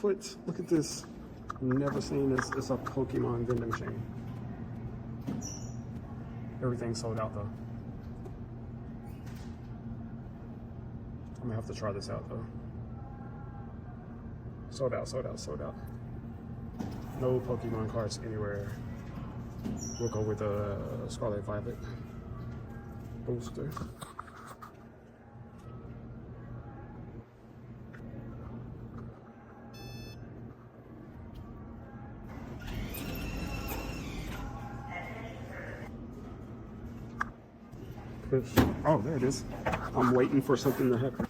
foot. Look at this. Never seen this. It's a Pokemon vending machine. Everything's sold out though. I'm gonna have to try this out though. Sold out, sold out, sold out. No Pokemon cards anywhere. We'll go with a Scarlet Violet booster. Oh, there it is. I'm waiting for something to happen.